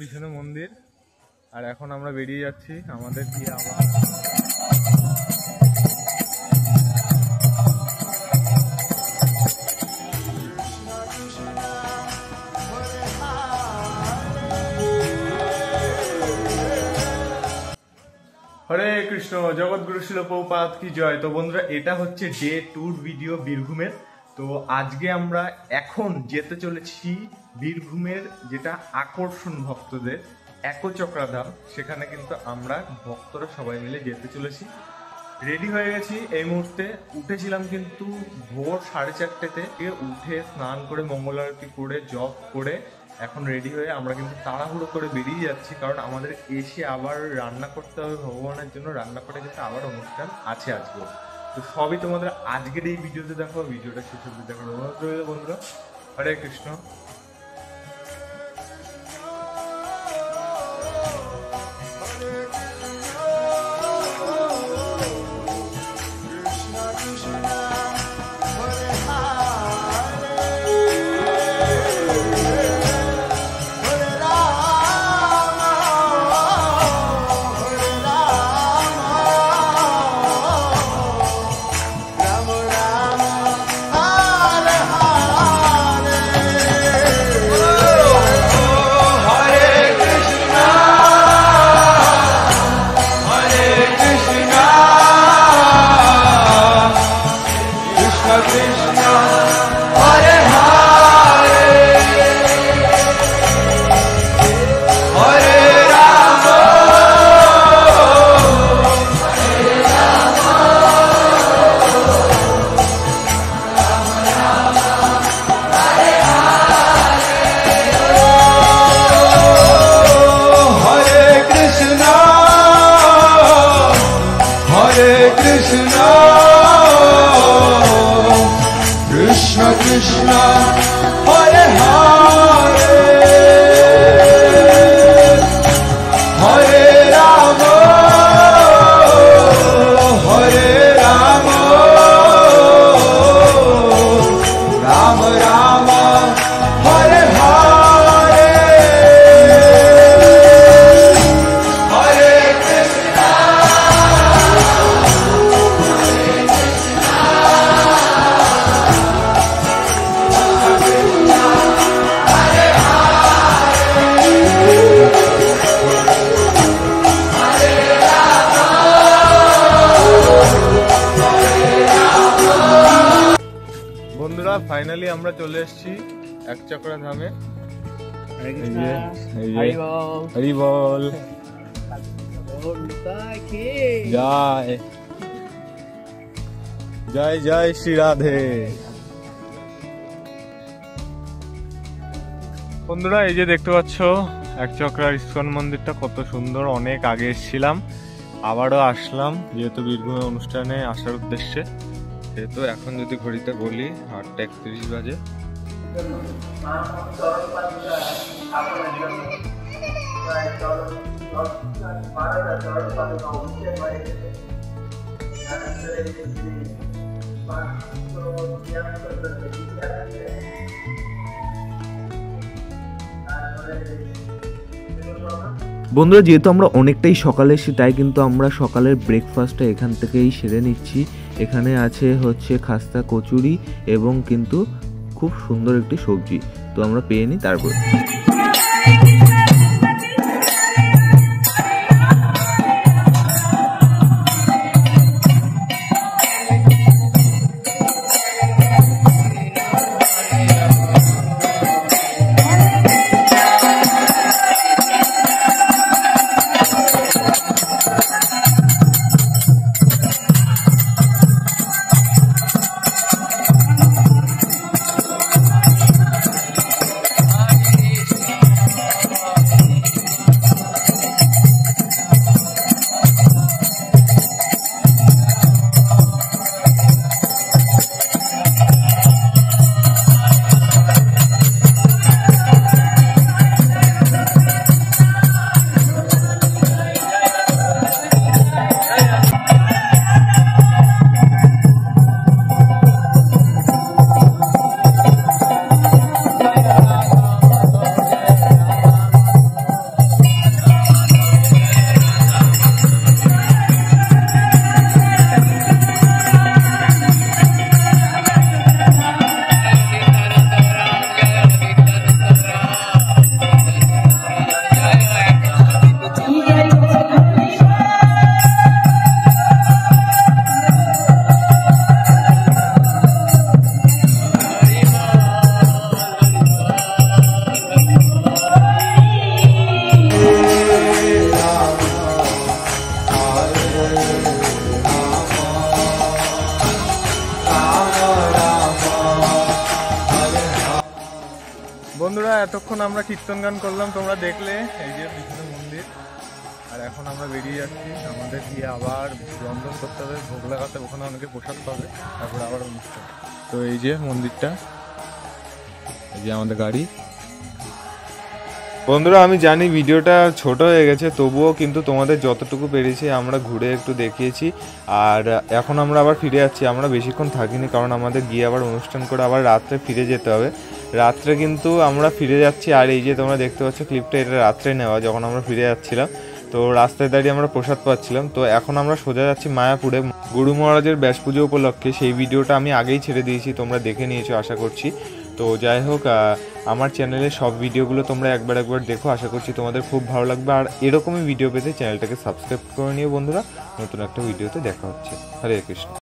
পিছনে মন্দির। আর এখন আমরা বেরিয়ে যাচ্ছি আমাদের দিয়ে আবার। হরে কৃষ্ণ, জগৎগুরু শিল প্রভুপাদ কি জয়। তো বন্ধুরা, এটা হচ্ছে ডে 2 ভিডিও বীরভূমের। তো আজকে আমরা এখন যেতে চলেছি বীরভূমের যেটা আকর্ষণ ভক্তদের একচক্রা ধাম। সেখানে কিন্তু আমরা ভক্তরা সবাই মিলে যেতে চলেছি। রেডি হয়ে গেছি এই মুহূর্তে। উঠেছিলাম কিন্তু ভোর 4:30-তে, উঠে স্নান করে মঙ্গল আরতি করে জপ করে এখন রেডি হয়ে আমরা কিন্তু তাড়াহুড়ো করে বেরিয়ে যাচ্ছি, কারণ আমাদের এসে আবার রান্না করতে হবে ভগবানের জন্য। রান্না করে কিন্তু আবার অনুষ্ঠান আছে আজকে। তো সবই তোমাদের আজকের এই ভিডিওতে দেখো। ভিডিওটা শেষ অবধি দেখার অনুরোধ রইল বন্ধুরা। হরে কৃষ্ণ। ফাইনালি আমরা চলে এসেছি একচক্রা ধামে। হরি বল। জয় জয় জয় শ্রী রাধে। বন্ধুরা, এই যে দেখতে পাচ্ছ একচক্রার ইস্কন মন্দিরটা কত সুন্দর। অনেক আগে এসেছিলাম, আবারও আসলাম যেহেতু বীরভূমে অনুষ্ঠানে আসার উদ্দেশ্যে। তো এখন যদি ঘড়িতে বলি 8:31 বাজে। বন্ধুরা, যেহেতু আমরা অনেকটাই সকালে এসেছি, তাই কিন্তু আমরা সকালের ব্রেকফাস্টটা এখান থেকেই সেরে নিচ্ছি। এখানে আছে হচ্ছে খাস্তা কচুরি এবং কিন্তু খুব সুন্দর একটি সবজি। তো আমরা পেয়ে নিই তারপর। এতক্ষণ আমরা কীর্তন গান করলাম, তোমরা দেখলে এই যে পিছনে মন্দির। আর এখন আমরা বেরিয়ে যাচ্ছি, আমাদের গিয়ে আবার রন্ধন করতে হবে, ভোগ লাগাতে, ওখানে অনেকে প্রসাদ পাবে, তারপরে আবার অনুষ্ঠান। তো এই যে মন্দিরটা, এই যে আমাদের গাড়ি। বন্ধুরা আমি জানি ভিডিওটা ছোট হয়ে গেছে, তবুও কিন্তু তোমাদের যতটুকু পেরেছি আমরা ঘুরে একটু দেখিয়েছি। আর এখন আমরা আবার ফিরে যাচ্ছি, আমরা বেশিক্ষণ থাকিনি, কারণ আমাদের গিয়ে আবার অনুষ্ঠান করে আবার রাত্রে ফিরে যেতে হবে। রাত্রে কিন্তু আমরা ফিরে যাচ্ছি। আর এই যে তোমরা দেখতে পাচ্ছ ক্লিপটা, এটা রাত্রে নেওয়া, যখন আমরা ফিরে যাচ্ছিলাম। তো রাস্তায় দাঁড়িয়ে আমরা প্রসাদ পাচ্ছিলাম। তো এখন আমরা সোজা যাচ্ছি মায়াপুরে গুরু মহারাজের ব্যাস পুজো উপলক্ষে। সেই ভিডিওটা আমি আগেই ছেড়ে দিয়েছি, তোমরা দেখে নিয়েছো আশা করছি। তো যাই হোক, আমার চ্যানেলে সব ভিডিওগুলো তোমরা একবার দেখো, আশা করছি তোমাদের খুব ভালো লাগবে। আর এরকমই ভিডিও পেতে চ্যানেলটাকে সাবস্ক্রাইব করে নিও বন্ধুরা। নতুন একটা ভিডিওতে দেখা হচ্ছে। হরে কৃষ্ণ।